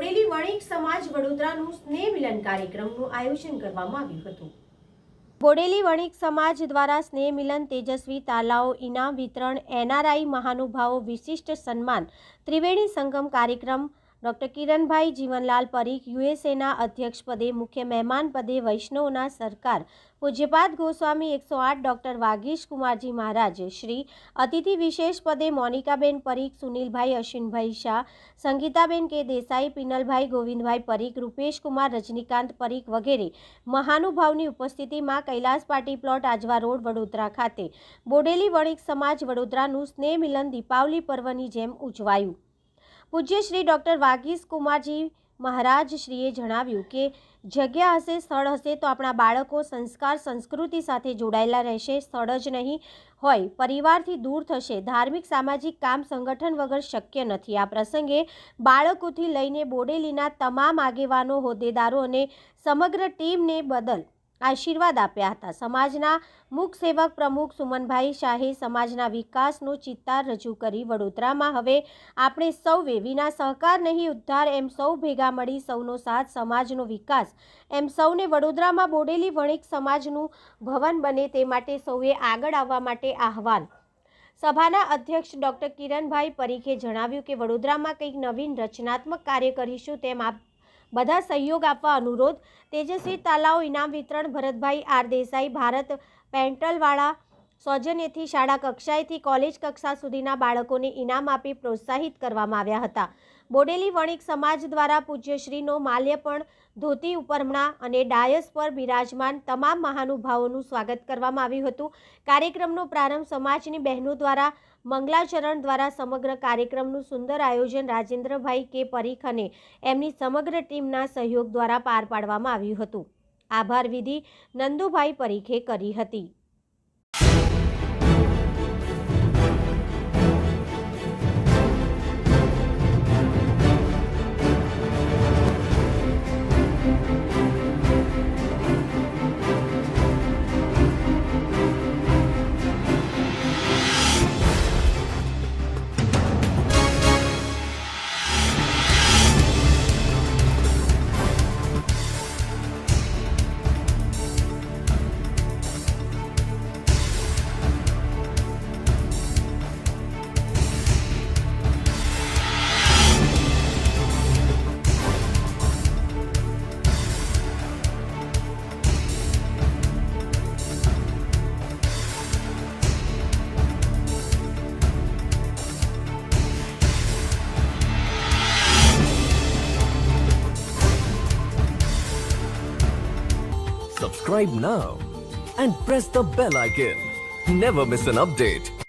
બોડેલી વણિક સમાજ વડોદરાનું સ્નેહ મિલન કાર્યક્રમનું આયોજન કરવામાં આવ્યું હતું। બોડેલી વણિક સમાજ દ્વારા સ્નેહ મિલન, તેજસ્વી તાલાઓ, ઇનામ વિતરણ, એનઆરઆઈ મહાનુભાવો વિશિષ્ટ સન્માન, ત્રિવેણી સંગમ કાર્યક્રમ, ડૉક્ટર કિરણભાઈ જીવનલાલ પરીખ યુએસએના અધ્યક્ષ પદે, મુખ્ય મહેમાન પદે વૈષ્ણવના સરકાર પૂજ્યપાદ ગોસ્વામી 108 ડૉક્ટર વાગીશ કુમારજી મહારાજ શ્રી, અતિથિ વિશેષ પદે મોનિકાબેન પરીખ, સુનિલભાઈ અશ્વિનભાઈ શાહ, સંગીતાબેન કે દેસાઈ, પિનલભાઈ ગોવિંદભાઈ પરીખ, રૂપેશ કુમાર રજનીકાંત પરીખ વગેરે મહાનુભાવની ઉપસ્થિતિમાં Kailash party plot, Ajwa road, Vadodara ખાતે બોડેલી વણિક સમાજ વડોદરાનું સ્નેહ મિલન દીપાવલી પર્વની જેમ ઉજવાયું। પૂજ્ય શ્રી ડૉક્ટર વાગીશ કુમારજી મહારાજ શ્રીએ જણાવ્યું કે જગ્યા હશે, સ્થળ હશે તો આપણા બાળકો સંસ્કાર સંસ્કૃતિ સાથે જોડાયેલા રહેશે। સ્થળ જ નહીં હોય, પરિવારથી દૂર થશે। ધાર્મિક સામાજિક કામ સંગઠન વગર શક્ય નથી। આ પ્રસંગે બાળકોથી લઈને બોડેલીના તમામ આગેવાનો, હોદ્દેદારો અને સમગ્ર ટીમને બદલ આશીર્વાદ આપ્યા હતા। સમાજના મુખ સેવક પ્રમુખ સુમનભાઈ શાહે સમાજના વિકાસનો ચિત્તાર રજૂ કરી વડોદરામાં હવે આપણે સૌએ વિના સહકાર નહીં ઉદ્ધાર, એમ સૌ ભેગા મળી સૌનો સાથ સમાજનો વિકાસ, એમ સૌને વડોદરામાં બોડેલી વણિક સમાજનું ભવન બને તે માટે સૌએ આગળ આવવા માટે આહવાન। સભાના અધ્યક્ષ ડૉક્ટર કિરણભાઈ પરીખે જણાવ્યું કે વડોદરામાં કંઈક નવીન રચનાત્મક કાર્ય કરીશું, તેમ આપ બધા સહયોગ આપવા અનુરોધ। તેજસ્વી તાલાઓ ઇનામ વિતરણ ભરતભાઈ આર દેસાઈ, ભારત પેન્ટલવાળા સૌજન્યથી શાળા કક્ષાએથી કોલેજ કક્ષા સુધીના બાળકોને ઇનામ આપી પ્રોત્સાહિત કરવામાં આવ્યા હતા। બોડેલી વણિક સમાજ દ્વારા પૂજ્યશ્રીનો માલ્યપણ, ધોતી ઉપરમણા અને ડાયસ પર બિરાજમાન તમામ મહાનુભાવોનું સ્વાગત કરવામાં આવ્યું હતું। કાર્યક્રમનો પ્રારંભ સમાજની બહેનો દ્વારા મંગલાચરણ દ્વારા સમગ્ર કાર્યક્રમનું સુંદર આયોજન રાજેન્દ્રભાઈ કે પરીખ અને એમની સમગ્ર ટીમના સહયોગ દ્વારા પાર પાડવામાં આવ્યું હતું। આભાર વિધિ નંદુભાઈ પરીખે કરી હતી। Subscribe now and press the bell icon. Never miss an update.